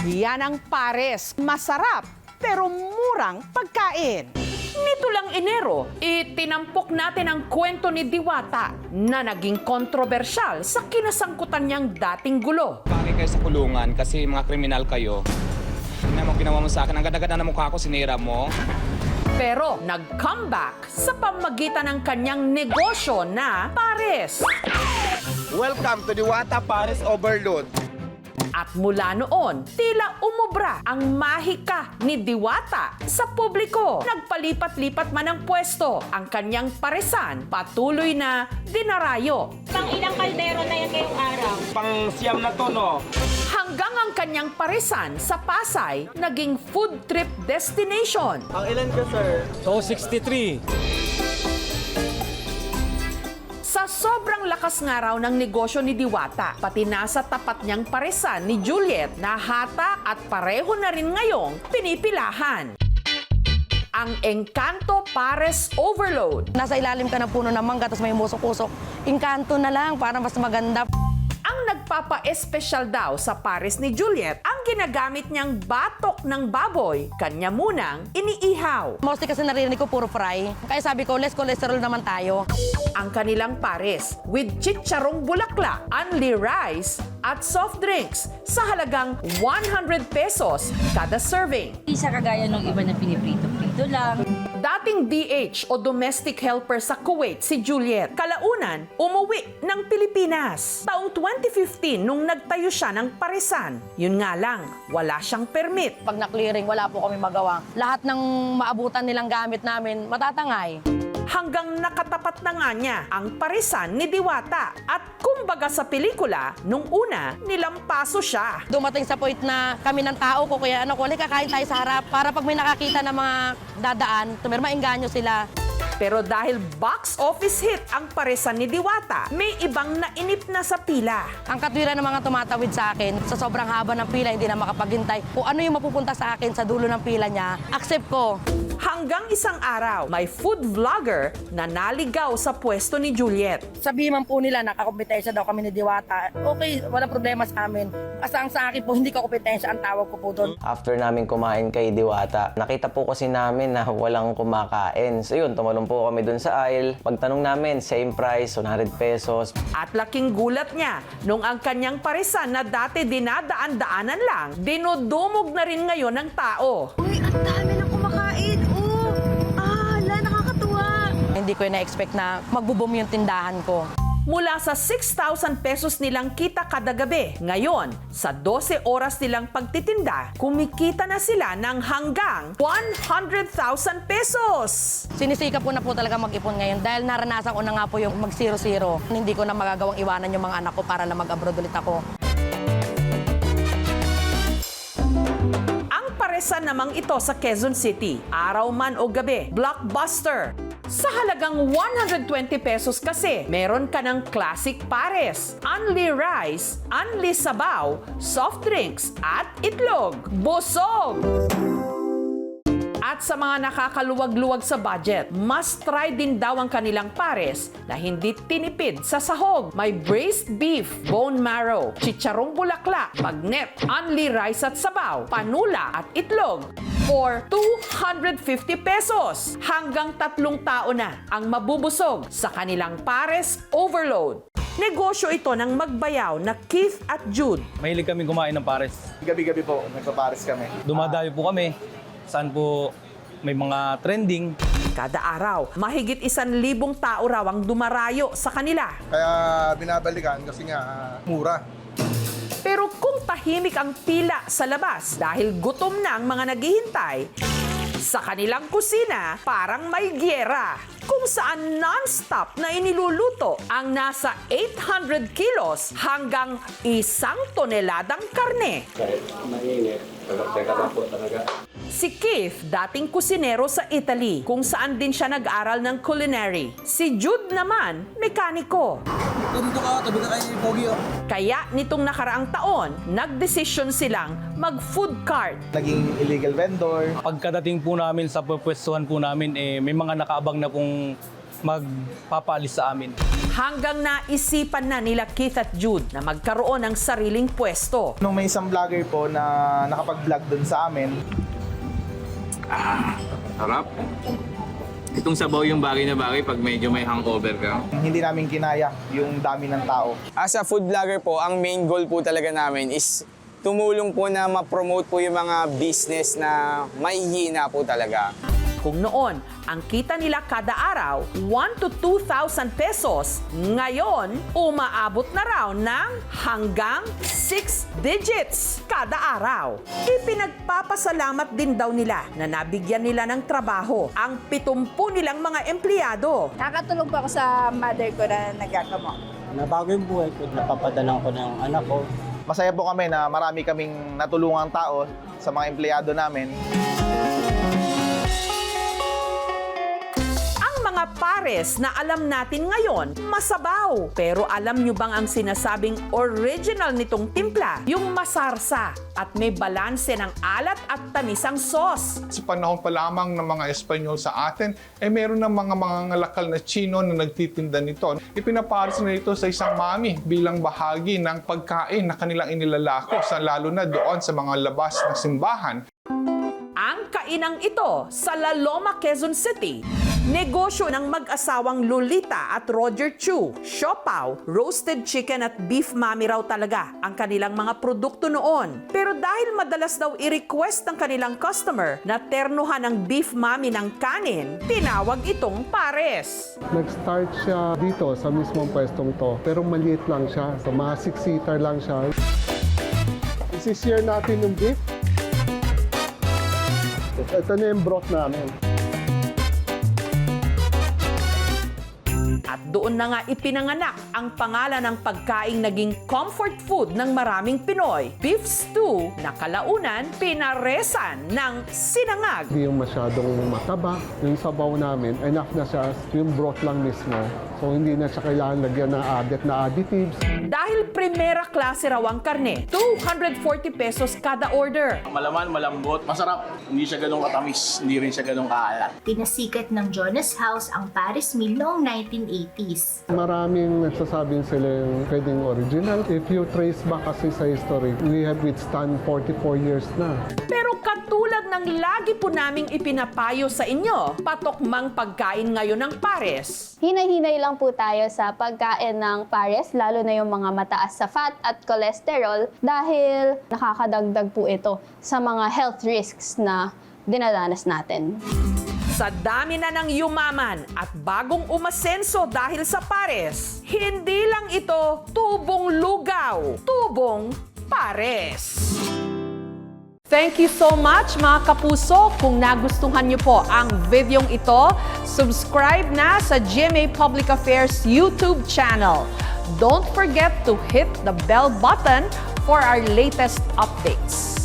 Yan ang pares. Masarap pero murang pagkain. Nito lang Enero, itinampok natin ang kwento ni Diwata na naging kontrobersyal sa kinasangkutan niyang dating gulo. Bakit kayo sa kulungan kasi mga kriminal kayo? Tingnan mo ginawa mo sa akin. Ang ganda-ganda na mukha ko, sinira mo. Pero nag-comeback sa pamagitan ng kanyang negosyo na pares. Welcome to Diwata Pares Overload. At mula noon, tila umubra ang mahika ni Diwata sa publiko. Nagpalipat-lipat man ang pwesto, ang kanyang paresan patuloy na dinarayo. Pang ilang kaldero na yan ngayong araw? Pang siyam na to, no? Hanggang ang kanyang paresan sa Pasay naging food trip destination. Ang ilan ka, sir? 263. Sa sobrang lakas nga raw ng negosyo ni Diwata, pati nasa tapat niyang paresan ni Juliet na hatak at pareho na rin ngayong pinipilahan. Ang Encanto Pares Overload. Nasa ilalim ka ng puno ng mangga, tapos may musok-usok. Encanto na lang, para mas maganda. Ang nagpapa-espesyal daw sa pares ni Juliet, ang ginagamit niyang batok ng baboy, kanya munang iniihaw. Mostly kasi narinig ko puro fry. Kaya sabi ko, less cholesterol naman tayo. Ang kanilang pares with chicharong bulaklak, only rice at soft drinks sa halagang 100 pesos kada serving. Hindi siya kagaya ng iba na piniprito-prito lang. Dating DH o domestic helper sa Kuwait si Juliet, kalaunan umuwi ng Pilipinas. Taong 2015 nung nagtayo siya ng paresan. Yun nga lang, wala siyang permit. Pag na-clearing, wala po kami magawa. Lahat ng maabutan nilang gamit namin, matatangay. Hanggang nakatapat na nga niya ang paresan ni Diwata. At kumbaga sa pelikula, nung una, nilampaso siya. Dumating sa point na kami ng tao ko, kaya kakain tayo sa harap para pag may nakakita ng mga dadaan, maengganyo sila. Pero dahil box office hit ang paresan ni Diwata, may ibang nainip na sa pila. Ang katwiran ng mga tumatawid sa akin, sa sobrang haba ng pila, hindi na makapaghintay. Kung ano yung mapupunta sa akin sa dulo ng pila niya, accept ko. Hanggang isang araw, may food vlogger na naligaw sa pwesto ni Juliet. Sabihin man po nila, nakakompetensya daw kami ni Diwata. Okay, walang problema sa amin. Basta ang sa akin po, hindi ka kompetensya, ang tawag ko po doon. After namin kumain kay Diwata, nakita po kasi namin na walang kumakain. So yun, tumalong po kami dun sa aisle. Pagtanong namin, same price, 100 pesos. At laking gulat niya nung ang kanyang paresan na dati dinadaan-daanan lang, dinudumog na rin ngayon ng tao. Uy, ang dami na kumakain. Oh, nakakatuwa. Hindi ko na-expect na magbo-boom yung tindahan ko. Mula sa 6,000 pesos nilang kita kada gabi, ngayon, sa 12 oras nilang pagtitinda, kumikita na sila ng hanggang 100,000 pesos. Sinisika po na po talaga mag-ipon ngayon dahil naranasan ko na nga po yung mag-0-0. Hindi ko na magagawang iwanan yung mga anak ko para na mag-abroad ulit ako. Ang paresan namang ito sa Quezon City, araw man o gabi, blockbuster. Sa halagang 120 pesos kasi, meron ka ng classic pares, only rice, only sabaw, soft drinks, at itlog. Busog! At sa mga nakakaluwag-luwag sa budget, must try din daw ang kanilang pares na hindi tinipid sa sahog. May braised beef, bone marrow, chicharong bulaklak, bagnet, only rice at sabaw, panula at itlog. For 250 pesos, hanggang 3 tao na ang mabubusog sa kanilang pares overload. Negosyo ito ng magbayaw na Keith at Jude. Mahilig kami kumain ng pares. Gabi-gabi po, nagpapares kami. Dumadayo po kami. Saan po may mga trending. Kada araw, mahigit 1,000 tao raw ang dumarayo sa kanila. Kaya binabalikan kasi nga mura. Pero kung tahimik ang pila sa labas dahil gutom na ang mga naghihintay, sa kanilang kusina parang may gyera kung saan non-stop na iniluluto ang nasa 800 kilos hanggang 1 toneladang karne. Si Keith, dating kusinero sa Italy, kung saan din siya nag-aral ng culinary. Si Jude naman, mekaniko. Dito ka, tabi ka kay Pogi. Kaya nitong nakaraang taon, nagdesisyon silang mag-food cart. Naging illegal vendor. Pagkadating po namin sa pwestuhan po namin, may mga nakaabang na pong magpapaalis sa amin. Hanggang naisipan na nila Keith at Jude na magkaroon ng sariling pwesto. Nung may isang vlogger po na nakapag-vlog dun sa amin, Harap. Itong sabaw yung bagay na bagay pag medyo may hangover ka. hindi namin kinaya yung dami ng tao. As a food vlogger po, ang main goal po talaga namin is tumulong po na ma-promote po yung mga business na mahihina po talaga. Kung noon, ang kita nila kada araw, 1 to 2,000 pesos, ngayon, umaabot na raw ng hanggang 6 digits kada araw. Ipinagpapasalamat din daw nila na nabigyan nila ng trabaho ang 70 nilang mga empleyado. Nakatulong po ako sa mother ko na nagkakamot. Nabago yung buhay ko, napapadalang ko ng anak ko. Masaya po kami na marami kaming natulungang tao sa mga empleyado namin. Mga pares na alam natin ngayon, masabaw. Pero alam nyo bang ang sinasabing original nitong timpla? Yung masarsa at may balanse ng alat at tamisang sauce. Sa panahon pa lamang ng mga Espanyol sa atin, meron ng mga ngalakal na Chino na nagtitinda nito. Ipinapares na ito sa isang mami bilang bahagi ng pagkain na kanilang inilalako, lalo na doon sa mga labas ng simbahan. Ang kainang ito sa La Loma, Quezon City. Negosyo ng mag-asawang Lolita at Roger Chu. Siopaw, roasted chicken at beef mami raw talaga ang kanilang mga produkto noon. Pero dahil madalas daw i-request ng kanilang customer na ternuhan ng beef mami ng kanin, tinawag itong pares. Nag-start siya dito sa mismong pwestong to, pero maliit lang siya. So mga 6-seater lang siya. Isi-share natin yung beef. Ito na yung broth namin. At doon na nga ipinanganak ang pangalan ng pagkaing naging comfort food ng maraming Pinoy. Beef stew na kalaunan pinaresan ng sinangag. Hindi yung masyadong mataba. Yung sabaw namin, enough na siya. Yung broth lang mismo. So hindi na siya kailangan lagyan ng additives. Dahil primera klase raw ang karne, 240 pesos kada order. Malaman, malambot, masarap. Hindi siya ganun katamis, hindi rin siya ganun kaalat. Pinasikat ng Jonas House ang Paris meal noong 1980s. Maraming nagsasabing sila yung pwedeng original. If you trace back kasi sa history, we have withstand 44 years na. Pero katulad ng lagi po naming ipinapayo sa inyo, patokmang pagkain ngayon ng pares. Hinay-hinay lang po tayo sa pagkain ng pares, lalo na yung mga mataas sa fat at cholesterol dahil nakakadagdag po ito sa mga health risks na dinadanas natin. Sa dami na ng yumaman at bagong umasenso dahil sa pares, hindi lang ito tubong lugaw, tubong pares. Thank you so much mga kapuso. Kung nagustuhan niyo po ang videong ito, subscribe na sa GMA Public Affairs YouTube channel. Don't forget to hit the bell button for our latest updates.